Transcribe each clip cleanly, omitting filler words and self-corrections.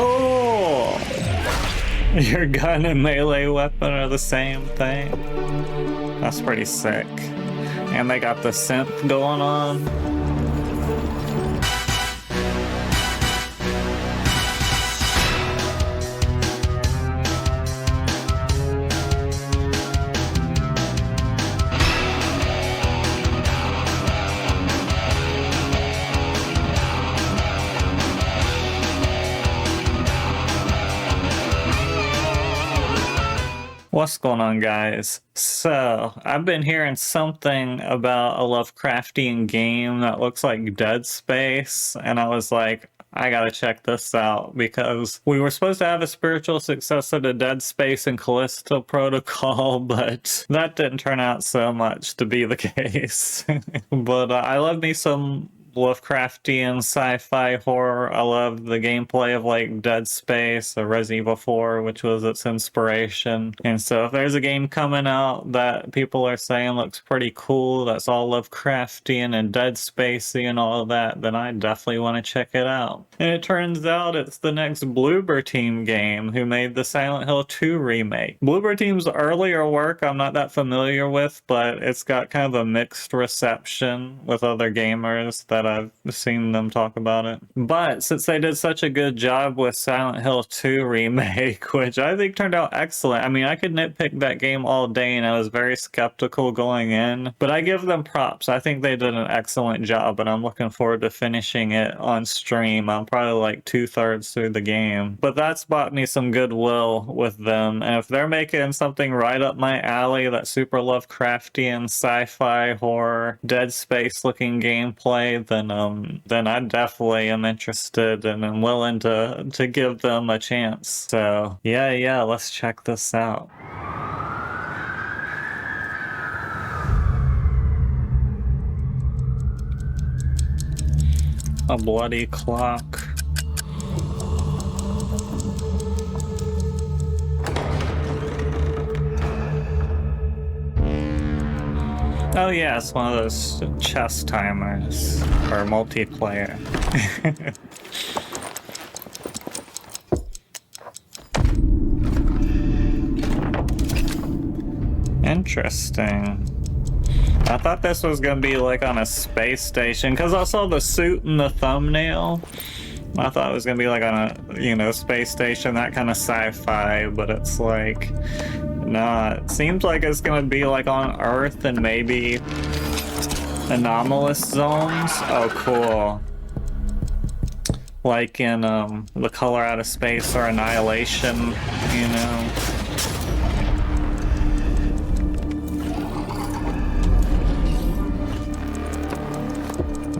Cool! Your gun and melee weapon are the same thing. That's pretty sick. And they got the synth going on. What's going on, guys? So, I've been hearing something about a Lovecraftian game that looks like Dead Space, and I was like, I gotta check this out, because we were supposed to have a spiritual successor to Dead Space and Callisto Protocol, but that didn't turn out so much to be the case. But I love me some Lovecraftian sci-fi horror. I love the gameplay of like Dead Space or Resident Evil 4, which was its inspiration. And so if there's a game coming out that people are saying looks pretty cool, that's all Lovecraftian and Dead Spacey and all of that, then I definitely want to check it out. And it turns out it's the next Bloober team game, who made the Silent Hill 2 remake. Bloober team's earlier work I'm not that familiar with, but it's got kind of a mixed reception with other gamers that I've seen them talk about it. But since they did such a good job with Silent Hill 2 remake, which I think turned out excellent. I mean, I could nitpick that game all day and I was very skeptical going in, but I give them props. I think they did an excellent job and I'm looking forward to finishing it on stream. I'm probably like 2/3 through the game, but that's bought me some goodwill with them. And if they're making something right up my alley, that super Lovecraftian sci-fi horror Dead Space looking gameplay, then I definitely am interested and am willing to give them a chance. So yeah, let's check this out. A bloody clock. Oh yeah, it's one of those chess timers or multiplayer. Interesting. I thought this was gonna be like on a space station, because I saw the suit in the thumbnail. I thought it was gonna be like on a, you know, space station, that kind of sci-fi, but it's like, nah, it seems like it's gonna be like on Earth and maybe anomalous zones. Oh, cool. Like in The Color Out of Space or Annihilation, you know.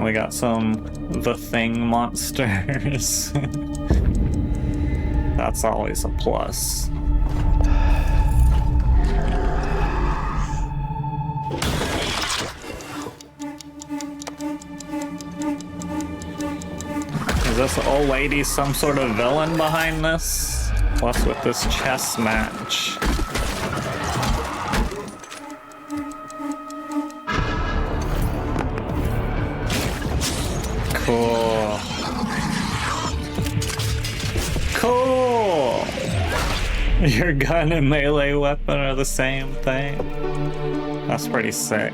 We got some The Thing monsters. That's always a plus. Is this old lady some sort of villain behind this? What's with this chess match? Cool. Cool! Your gun and melee weapon are the same thing. That's pretty sick.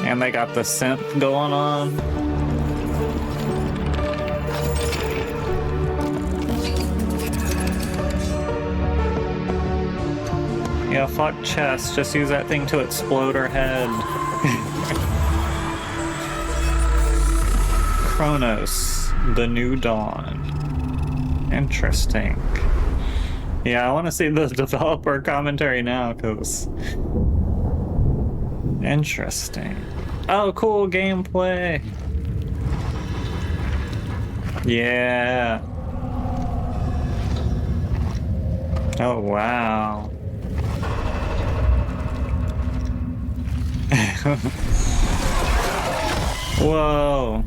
And they got the synth going on. Yeah, fuck chess. Just use that thing to explode her head. Cronos, the New Dawn. Interesting. Yeah, I want to see the developer commentary now, because... Interesting. Oh, cool gameplay! Yeah! Oh, wow. Whoa!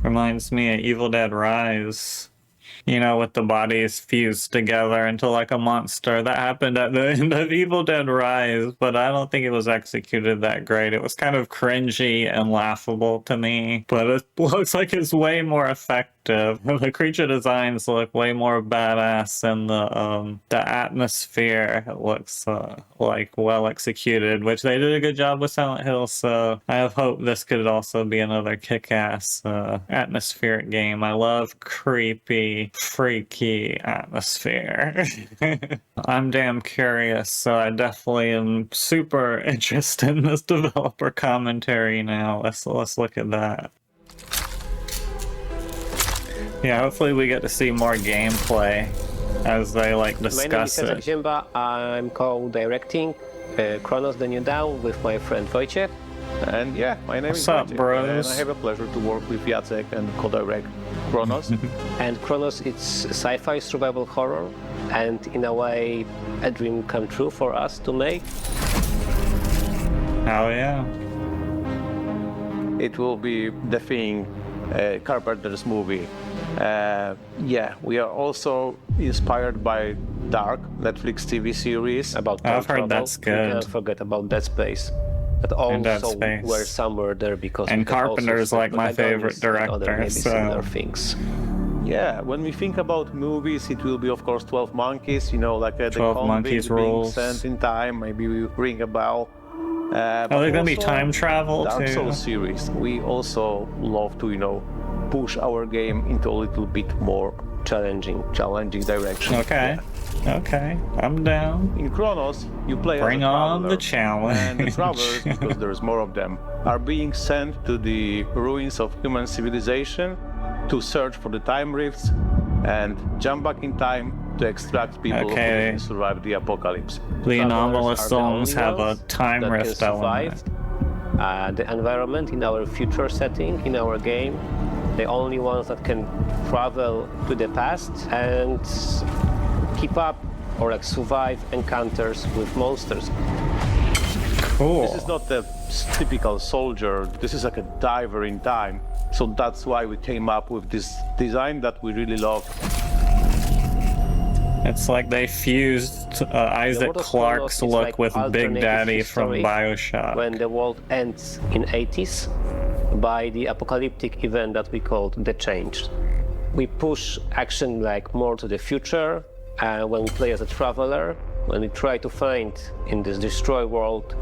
Reminds me of Evil Dead Rise. You know, with the bodies fused together into like a monster. That happened at the end of Evil Dead Rise, but I don't think it was executed that great. It was kind of cringy and laughable to me, but it looks like it's way more effective effective. The creature designs look way more badass, and the atmosphere looks like well executed, which they did a good job with Silent Hill. So I have hope this could also be another kick-ass atmospheric game. I love creepy, freaky atmosphere. I'm damn curious, so I definitely am super interested in this developer commentary now. Let's look at that. Yeah, hopefully we get to see more gameplay as they like discuss My name it. is Jimba. I'm co-directing Cronos the New Dawn with my friend Wojciech. And yeah, my name What's is up, Wojciech, bros? and I have a pleasure to work with Jacek and co-direct Cronos. And Cronos, it's sci-fi survival horror, and in a way, a dream come true for us to make. Oh yeah. It will be The Thing, Carpenter's movie. Yeah, we are also inspired by Dark, Netflix TV series. About I've time heard travel. that's We good. can't forget about Dead Space. But Dead also Space. we're somewhere there because And we have also Carpenter's like my favorite protagonists and other director, maybe so- similar things. Yeah, when we think about movies, it will be, of course, 12 Monkeys, you know, like the 12 convict Monkeys being rules. sent in time. Maybe we ring a bell. Are there gonna be also time travel Dark too? Souls series. We also love to, you know, push our game into a little bit more Challenging. direction. Okay. Okay. I'm down. In Cronos, you play Bring as a on the traveler, and the challenge. travelers, because there's more of them, are being sent to the ruins of human civilization to search for the time rifts and jump back in time to extract people who Okay. can survive the apocalypse. The anomalous Travelers are the zones only have a ones time that can rift element. survive the environment in our future setting, in our game. The only ones that can travel to the past and keep up or like survive encounters with monsters. Cool. This is not a typical soldier, this is like a diver in time. So that's why we came up with this design that we really love. It's like they fused Isaac world of Clarke's Cronos is look like with Big alternative Daddy from history BioShock. when the world ends in 80s by the apocalyptic event that we called the Change. We push action like more to the future when we play as a traveler, when we try to find in this destroyed world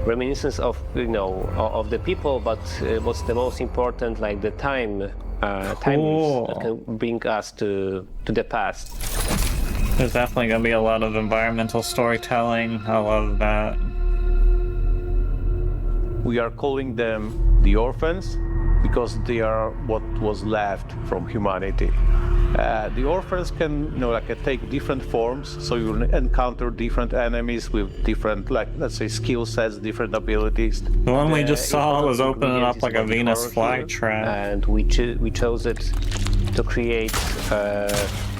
reminiscence of, you know, of the people, but what's the most important, like the time Cool. that can bring us to the past. There's definitely gonna be a lot of environmental storytelling. I love that. We are calling them the orphans because they are what was left from humanity. The orphans can, you know, like take different forms, so you encounter different enemies with different, like, let's say, skill sets, different abilities. The one we just saw important was opening ingredient up is like a body Venus horror here, flytrap. and we chose it to create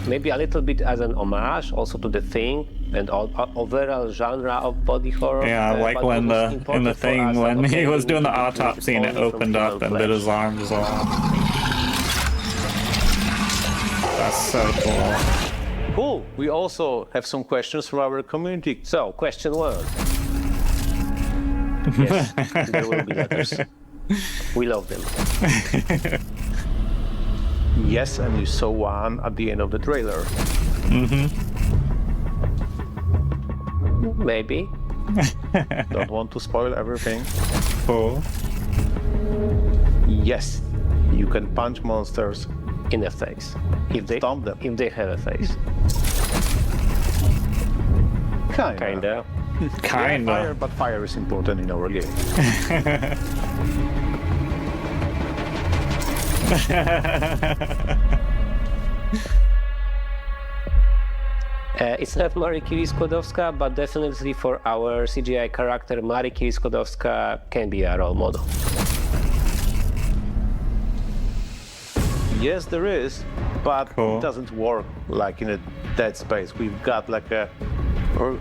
maybe a little bit as an homage also to The Thing and overall genre of body horror. Yeah, like but when what was in the important for thing us when that, he okay, was we doing the need to do autopsy and it only from opened up human and bit flesh. his arms off. That's so cool. Cool. We also have some questions from our community. So, question one. Yes, there will be letters. We love them. Yes, and you saw one at the end of the trailer. Maybe. Don't want to spoil everything. Cool. Yes, you can punch monsters. In the face. If they Stomp them. If they have a face. Kinda. Fire, Kinda. but fire is important in our game. It's not Mari Curie-Skłodowska, but definitely for our CGI character, Mari Curie-Skłodowska can be a role model. Yes, there is, but Cool. it doesn't work like in a Dead Space. We've got like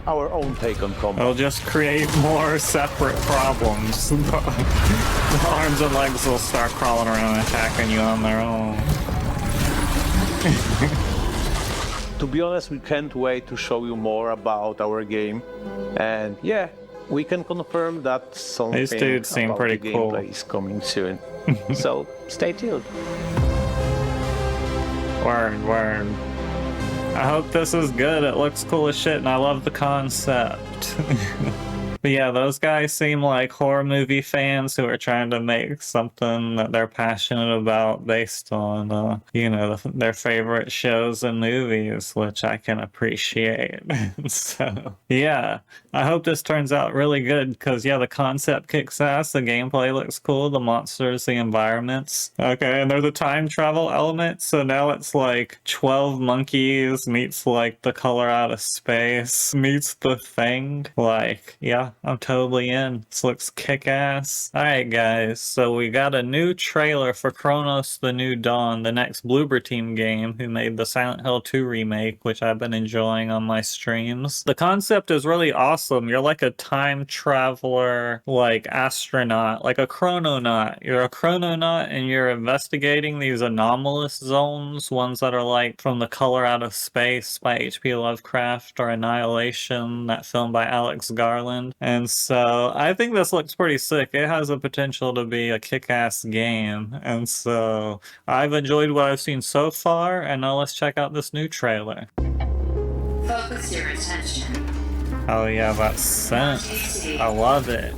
our own take on combat. It'll just create more separate problems. The arms and legs will start crawling around and attacking you on their own. To be honest, we can't wait to show you more about our game. And yeah, we can confirm that something These dudes seem about pretty the cool. gameplay is coming soon. So stay tuned. Word. I hope this is good. It looks cool as shit, and I love the concept. But yeah, those guys seem like horror movie fans who are trying to make something that they're passionate about based on, you know, their favorite shows and movies, which I can appreciate. So, yeah, I hope this turns out really good because, yeah, the concept kicks ass, the gameplay looks cool, the monsters, the environments. Okay, and there's a time travel element, so now it's like 12 monkeys meets like the color out of space meets the thing. Like, yeah. I'm totally in. This looks kick-ass. Alright guys, so we got a new trailer for Cronos the New Dawn, the next Bloober team game who made the Silent Hill 2 remake, which I've been enjoying on my streams. The concept is really awesome. You're like a time traveler, like astronaut, like a chrononaut. You're a chrononaut and you're investigating these anomalous zones, ones that are like From the Color Out of Space by H.P. Lovecraft or Annihilation, that film by Alex Garland. And so I think this looks pretty sick. It has the potential to be a kick-ass game. And so I've enjoyed what I've seen so far, and now let's check out this new trailer. Focus your attention. Oh yeah, that scent. I love it.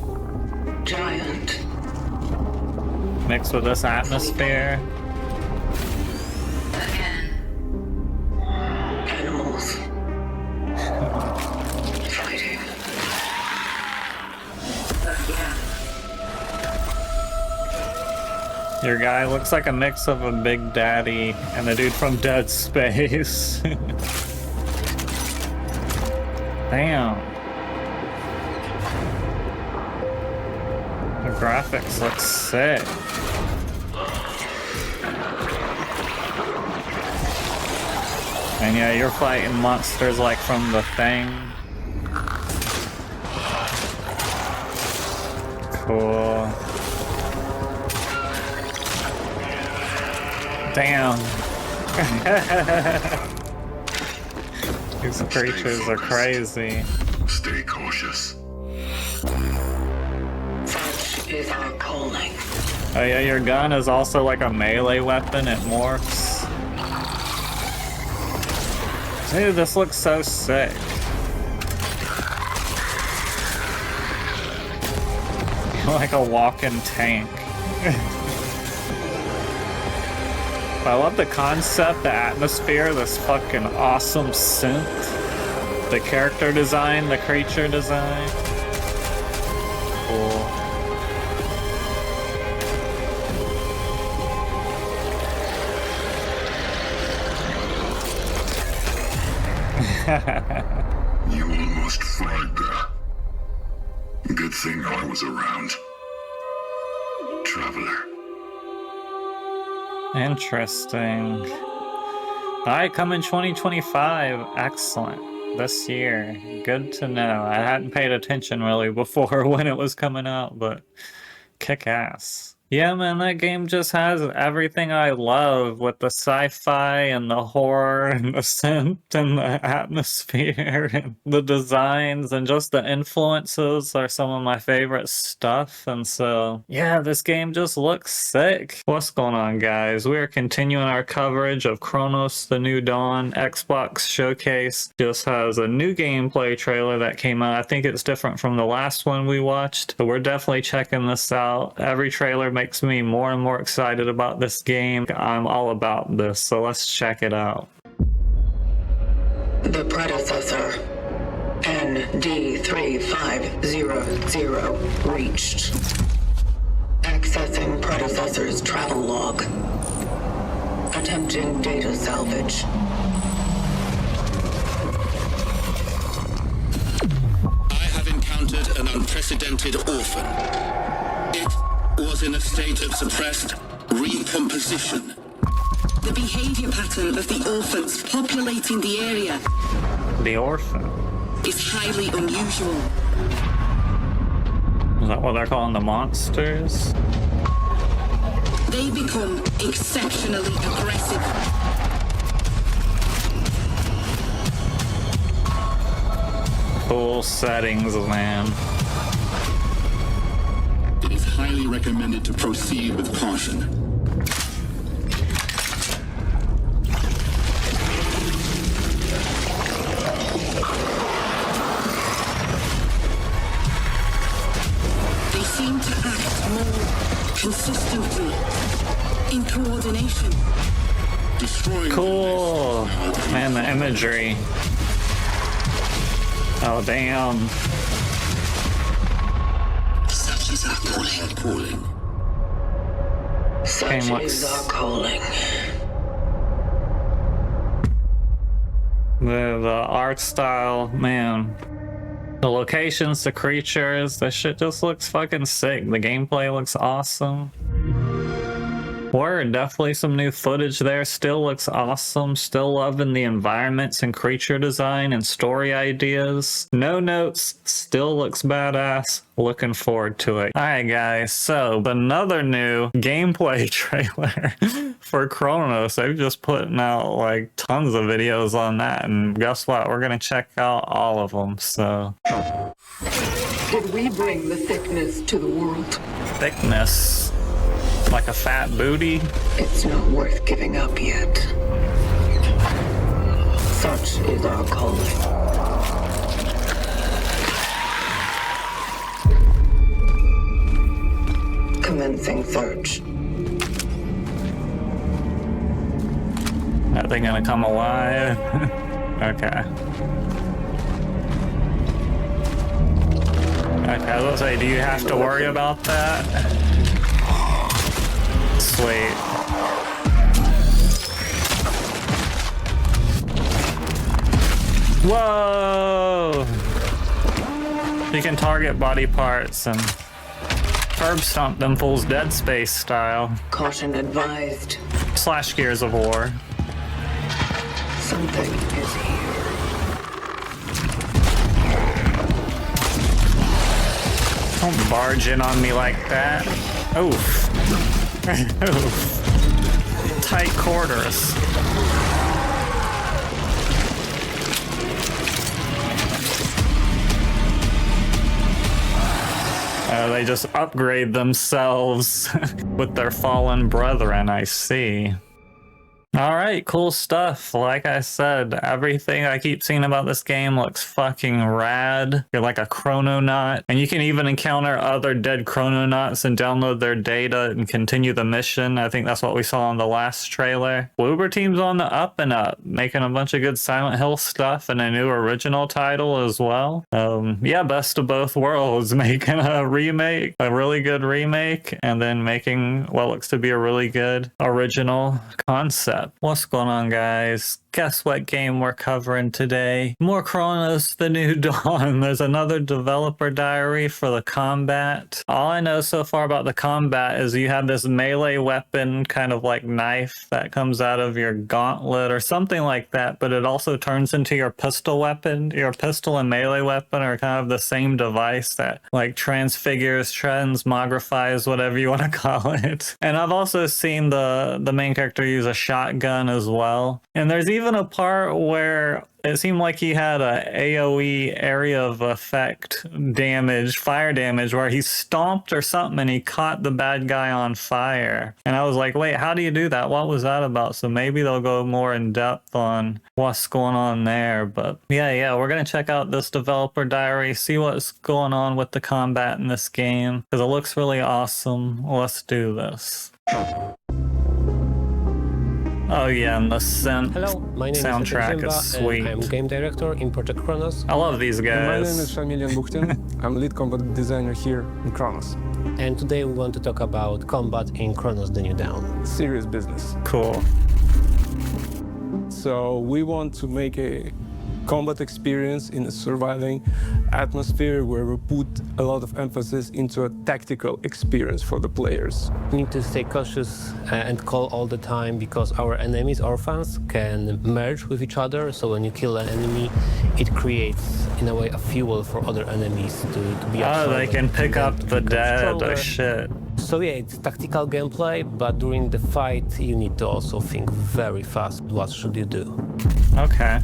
Giant. Mixed with this atmosphere. Again. Animals. Fighting. Again. Your guy looks like a mix of a Big Daddy and the dude from Dead Space. Damn. The graphics look sick. And yeah, you're fighting monsters like from The Thing. Cool. Damn. These creatures are crazy. Stay cautious. Such is our calling. Oh yeah, your gun is also like a melee weapon. It morphs. Dude, this looks so sick. You're like a walking tank. I love the concept, the atmosphere, this fucking awesome synth. The character design, the creature design. Cool. You almost fried there. Good thing I was around. Traveler. Interesting. Alright, coming 2025. Excellent. This year. Good to know. I hadn't paid attention really before when it was coming out, but kick ass. Yeah, man, that game just has everything I love with the sci-fi and the horror and the synth and the atmosphere and the designs and just the influences are some of my favorite stuff. And so, yeah, this game just looks sick. What's going on, guys? We are continuing our coverage of Cronos the New Dawn. Xbox Showcase just has a new gameplay trailer that came out. I think it's different from the last one we watched, but we're definitely checking this out. Every trailer makes me more and more excited about this game. I'm all about this, so let's check it out. The predecessor. ND3500 reached. Accessing predecessor's travel log. Attempting data salvage. I have encountered an unprecedented orphan. It was in a state of suppressed recomposition. The behavior pattern of the orphans populating the area The Orphan. is highly unusual. Is that what they're calling the monsters? They become exceptionally aggressive. Cool settings, man. It is highly recommended to proceed with caution. in coordination. Destroying Cool. Man, the imagery. Oh, damn. Such is our calling. Such Game is looks- our calling. The art style, man. The locations, the creatures, that shit just looks fucking sick. The gameplay looks awesome. Word, definitely some new footage there. Still looks awesome. Still loving the environments and creature design and story ideas. No notes, still looks badass. Looking forward to it. Alright guys, so another new gameplay trailer for Cronos. They've just putting out like tons of videos on that, and guess what? We're gonna check out all of them, so. Did we bring the thickness to the world? Thickness. Like a fat booty. It's not worth giving up yet. Such is our calling. Commencing search. That thing gonna come alive? Okay. Okay, I was gonna say, do you have to worry about that? Sweet. Whoa! You can target body parts and curb stomp them fools Dead Space style. Caution advised. / Gears of War. Something is here. Don't barge in on me like that. Oof. Oof. Tight quarters. They just upgrade themselves with their fallen brethren, I see. Alright, cool stuff. Like I said, everything I keep seeing about this game looks fucking rad. You're like a chrononaut, and you can even encounter other dead chrononauts and download their data and continue the mission. I think that's what we saw in the last trailer. Bloober team's on the up and up, making a bunch of good Silent Hill stuff and a new original title as well. Yeah, best of both worlds, making a remake, a really good remake, and then making what looks to be a really good original concept. What's going on, guys? Guess what game we're covering today? More Cronos: The New Dawn. There's another developer diary for the combat. All I know so far about the combat is you have this melee weapon, kind of like knife, that comes out of your gauntlet or something like that, but it also turns into your pistol weapon. Your pistol and melee weapon are kind of the same device that like transfigures, transmogrifies, whatever you want to call it. And I've also seen the main character use a shotgun as well. And there's even a part where it seemed like he had a AoE area of effect damage, fire damage, where he stomped or something and he caught the bad guy on fire. And I was like, wait, how do you do that? What was that about? So maybe they'll go more in depth on what's going on there. But yeah, we're going to check out this developer diary, see what's going on with the combat in this game, because it looks really awesome. Let's do this. Oh yeah, and the Hello, my name soundtrack is is sweet. I'm game director in Project Cronos. I love these My name is guys. Shamilian Bukhtin. I'm lead combat designer here in Cronos. And today we want to talk about combat in Cronos: The New Dawn. Serious business. Cool. So we want to make a combat experience in a surviving atmosphere where we put a lot of emphasis into a tactical experience for the players. We need to stay cautious and call all the time because our enemies, orphans, can merge with each other. So when you kill an enemy, it creates, in a way, a fuel for other enemies to be Oh, they absorbed can pick and up then the become dead. stronger. Oh shit. So yeah, it's tactical gameplay, but during the fight, you need to also think very fast. What should you do? Okay.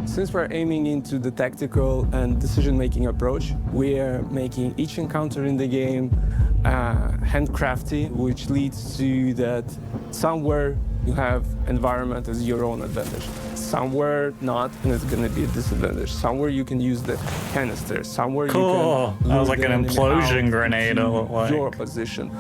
Since we're aiming into the tactical and decision-making approach, we are making each encounter in the game handcrafty, which leads to that somewhere you have environment as your own advantage. Somewhere not, and it's going to be a disadvantage. Somewhere you can use the canister. Somewhere Cool. you can That was lure like the an enemy implosion out grenade, it into looked like. your position.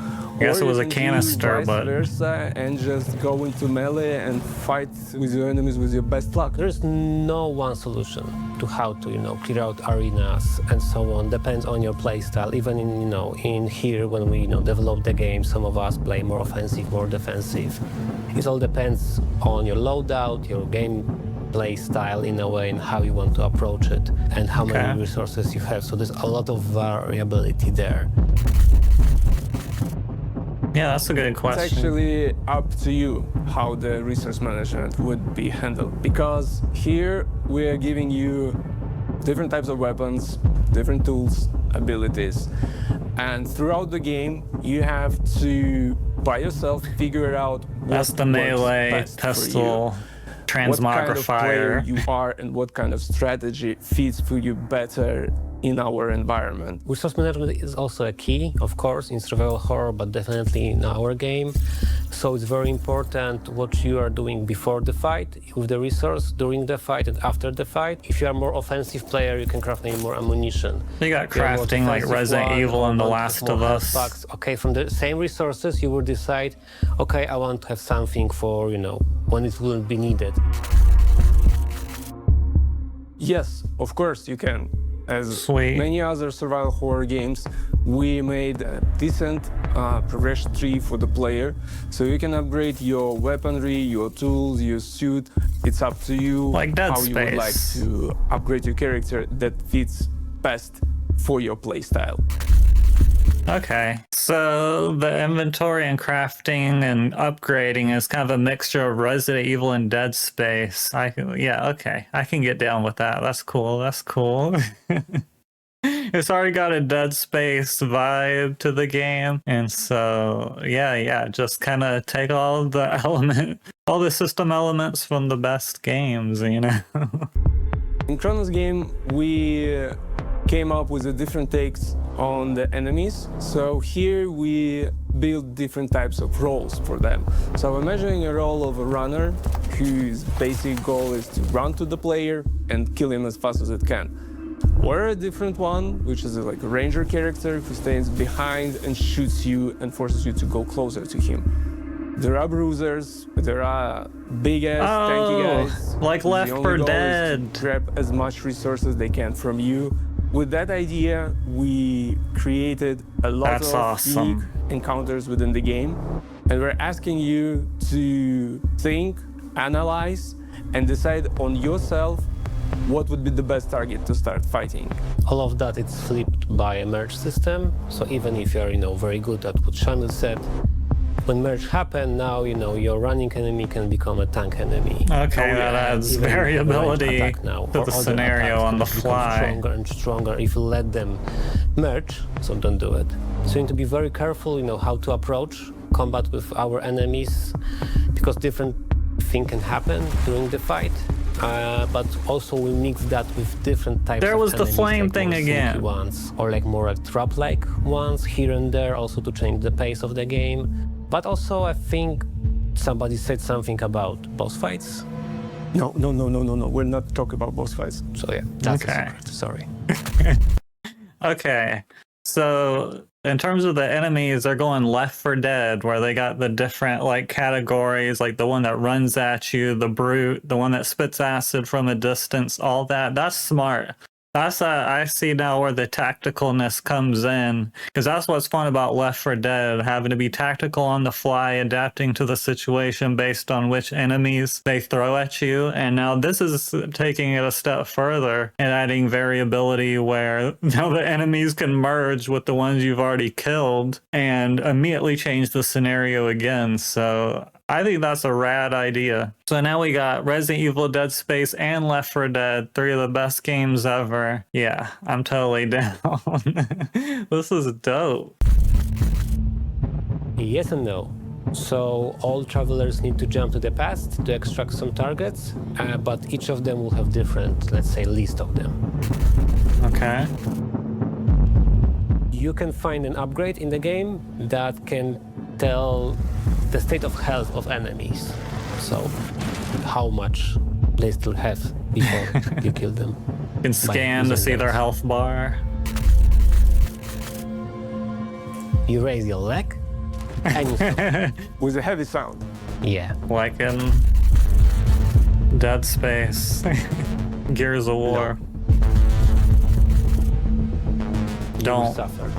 guess Or it was you a can do canister, vice but versa and just go into melee and fight with your enemies with your best luck. There's no one solution to how to, clear out arenas and so on. Depends on your playstyle. Even in here when we, develop the game, some of us play more offensive, more defensive. It all depends on your loadout, your gameplay style in a way, and how you want to approach it, and how many resources you have. So there's a lot of variability there. yeah, that's a good question. It's actually up to you how the resource management would be handled, because here we are giving you different types of weapons, different tools, abilities, and throughout the game you have to by yourself figure out That's what the melee, works best for pistol, you, transmogrifier. what kind of player you are, and what kind of strategy fits for you better in our environment. Resource management is also a key, of course, in survival horror, but definitely in our game. So it's very important what you are doing before the fight with the resource, during the fight, and after the fight. If you are a more offensive player, you can craft more ammunition. You got If you are more crafting like defensive Resident one, Evil and The want to Last have more of health Us. packs. Okay, from the same resources, you will decide, okay, I want to have something for, when it will be needed. Yes, of course you can. As Sweet. many other survival horror games, we made a decent progression tree for the player, so you can upgrade your weaponry, your tools, your suit. It's up to you Like Dead how you would like Space. to upgrade your character that fits best for your playstyle. Okay, so the inventory and crafting and upgrading is kind of a mixture of Resident Evil and Dead Space. Okay, I can get down with that. That's cool. It's already got a Dead Space vibe to the game, and so yeah, just kind of take all the system elements from the best games, In Cronos game, we came up with different takes on the enemies. So here we build different types of roles for them. So I'm imagining a role of a runner whose basic goal is to run to the player and kill him as fast as it can. Or a different one, which is like a ranger character who stands behind and shoots you and forces you to go closer to him. There are bruisers, there are big-ass, tanky guys. like The Left only 4 goal is Dead. to grab as much resources as they can from you. With that idea, we created a lot That's of awesome. unique encounters within the game, and we're asking you to think, analyze, and decide on yourself what would be the best target to start fighting. All of that is flipped by a merge system. So even if you're, very good at what Shamil said, when merge happen, now your running enemy can become a tank enemy. Okay, that adds Even variability attack now, to or the other scenario attacks on the can become fly. Stronger and stronger if you let them merge. So don't do it. So you need to be very careful, how to approach combat with our enemies, because different things can happen during the fight. But also we mix that with different types There of was the enemies, flame like thing more sneaky again. ones, or like more like trap-like ones here and there, also to change the pace of the game. But also I think somebody said something about boss fights. No. We're not talking about boss fights. So yeah, that's Okay. a secret. Sorry. Okay, so in terms of the enemies, they're going Left 4 Dead, where they got the different categories, like the one that runs at you, the brute, the one that spits acid from a distance, all that. That's smart. That's I see now where the tacticalness comes in, because that's what's fun about Left 4 Dead, having to be tactical on the fly, adapting to the situation based on which enemies they throw at you. And now this is taking it a step further and adding variability where now the enemies can merge with the ones you've already killed and immediately change the scenario again. So I think that's a rad idea. So now we got Resident Evil, Dead Space, and Left 4 Dead, 3 of the best games ever. Yeah, I'm totally down. This is dope. Yes and no. So all travelers need to jump to the past to extract some targets, but each of them will have different, let's say, list of them. Okay. You can find an upgrade in the game that can tell the state of health of enemies. So how much they still have before you kill them. You can scan to using see their those. health bar. You raise your leg, Anything. With a heavy sound. Yeah. Like in Dead Space, Gears of War. Don't. Suffer.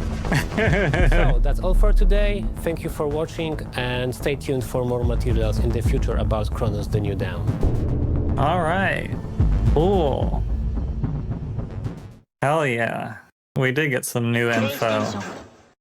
So that's all for today. Thank you for watching and stay tuned for more materials in the future about Cronos the New Dawn. All right. Cool. Hell yeah. We did get some new info.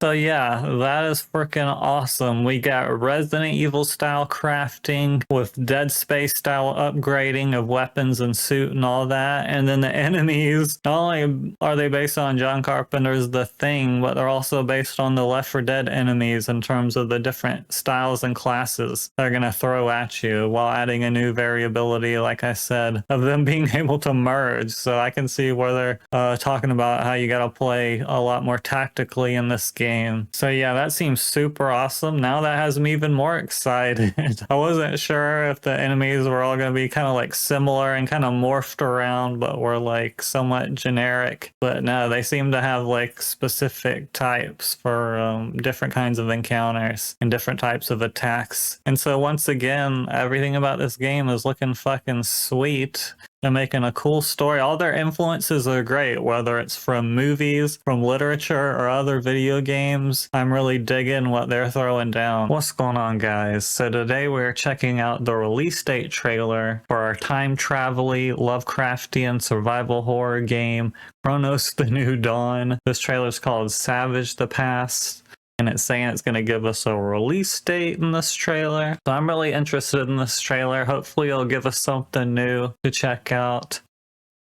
So yeah, that is freaking awesome. We got Resident Evil style crafting with Dead Space style upgrading of weapons and suit and all that. And then the enemies, not only are they based on John Carpenter's The Thing, but they're also based on the Left 4 Dead enemies in terms of the different styles and classes they're going to throw at you, while adding a new variability, like I said, of them being able to merge. So I can see where they're talking about how you got to play a lot more tactically in this game. So yeah, that seems super awesome. Now that has me even more excited. I wasn't sure if the enemies were all going to be kind of like similar and kind of morphed around, but were like somewhat generic. But no, they seem to have like specific types for different kinds of encounters and different types of attacks. And so once again, everything about this game is looking fucking sweet. They're making a cool story. All their influences are great, whether it's from movies, from literature, or other video games. I'm really digging what they're throwing down. What's going on, guys? So today we're checking out the release date trailer for our time travel-y, Lovecraftian survival horror game, Cronos the New Dawn. This trailer is called Savage the Past, and it's saying it's going to give us a release date in this trailer. So I'm really interested in this trailer. Hopefully it'll give us something new to check out.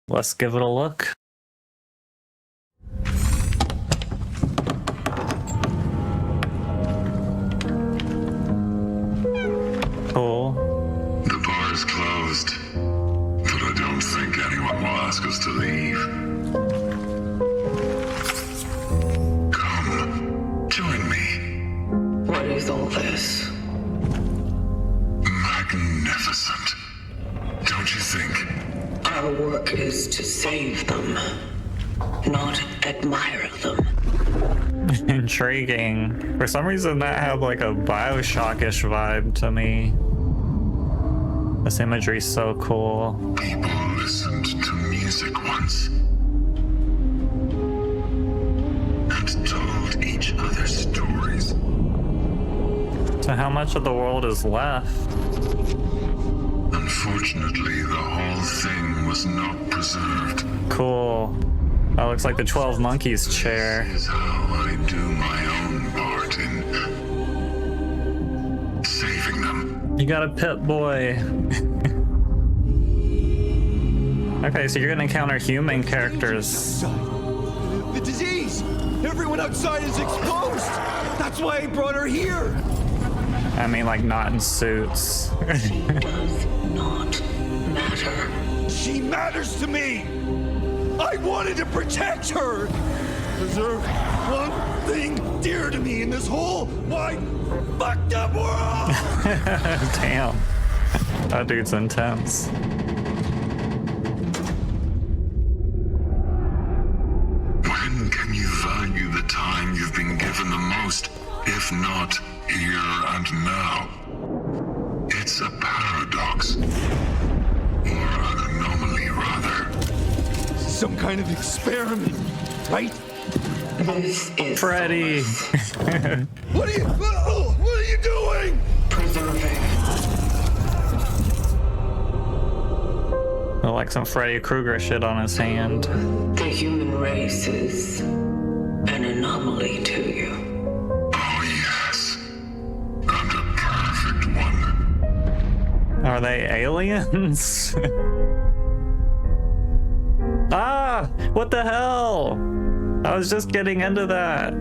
Let's give it a look. Cool. The bar is closed, but I don't think anyone will ask us to leave. Join me. What is all this? Magnificent. Don't you think? Our work is to save them, not admire them. Intriguing. For some reason that had like a Bioshock-ish vibe to me. This imagery's so cool. People listened to music once and told each other stories. So how much of the world is left? Unfortunately, the whole thing was not preserved. Cool. That looks like the 12 Monkeys chair. This is how I do my own part in saving them. You got a pit boy. Okay, so you're gonna encounter human characters. The disease! Everyone outside is exposed! That's why I brought her here! I mean, like, not in suits. She does not matter. She matters to me! I wanted to protect her! Preserve one thing dear to me in this whole wide, fucked up world! Damn. That dude's intense. When can you value the time you've been given the most, if not here and now? It's a paradox. Or an anomaly, rather. Some kind of experiment, right? This is Freddy. What are you doing? preserving. Like some Freddy Krueger shit on his hand. The human race is an anomaly to you. Oh, yes. And a perfect one. Are they aliens? Ah! What the hell? I was just getting into that.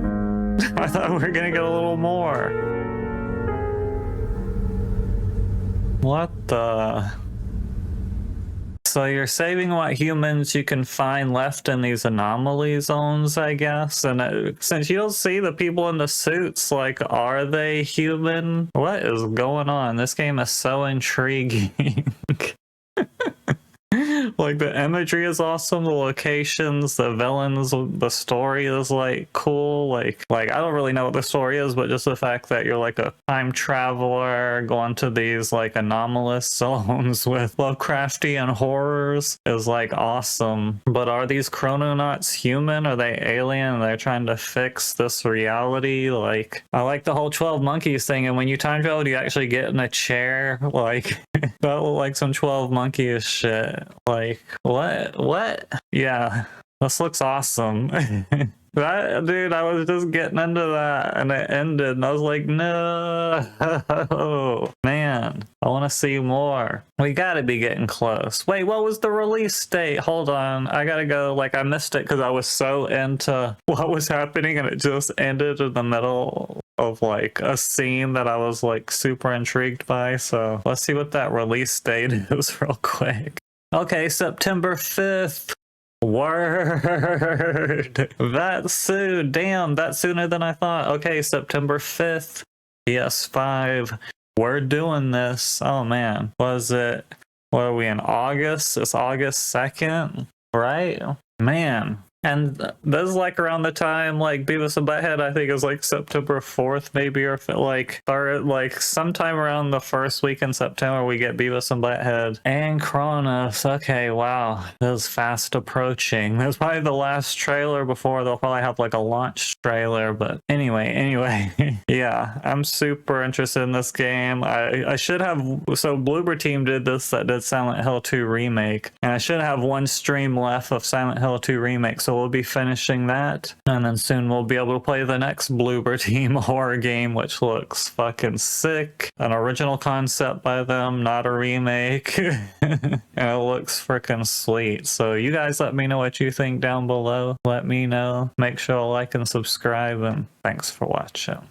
I thought we were gonna get a little more. What the? So you're saving what humans you can find left in these anomaly zones, I guess? And since you don't see the people in the suits, like, are they human? What is going on? This game is so intriguing. Like the imagery is awesome, the locations, the villains, the story is like cool. Like I don't really know what the story is, but just the fact that you're like a time traveler going to these like anomalous zones with Lovecraftian horrors is like awesome. But are these chrononauts human? Are they alien? They're trying to fix this reality. Like I like the whole 12 monkeys thing, and when you time travel, do you actually get in a chair? Like that looked like some 12 monkeys shit. Like what? Yeah, this looks awesome. That dude, I was just getting into that and it ended and I was like, no, man, I want to see more. We gotta be getting close. Wait, what was the release date? Hold on, I gotta go. Like I missed it because I was so into what was happening and it just ended in the middle of like a scene that I was like super intrigued by. So let's see what that release date is real quick. Okay, September 5th. Word. That's soon. Damn, that's sooner than I thought. Okay, September 5th. PS5. We're doing this. Oh man. Was it? What are we in August? It's August 2nd, right? Man. And this is like around the time like Beavis and Butthead, I think is like September 4th maybe, or if it like started like sometime around the first week in September we get Beavis and Butthead and Cronos. Okay, wow, this is fast approaching. That's probably the last trailer before they'll probably have like a launch trailer. But anyway, yeah, I'm super interested in this game. I should have, so Bloober team did this, that did Silent Hill 2 remake, and I should have one stream left of Silent Hill 2 remake. So we'll be finishing that, and then soon we'll be able to play the next Bloober team horror game, which looks fucking sick. An original concept by them, not a remake. And it looks freaking sweet. So you guys let me know what you think down below. Let me know. Make sure to like and subscribe, and thanks for watching.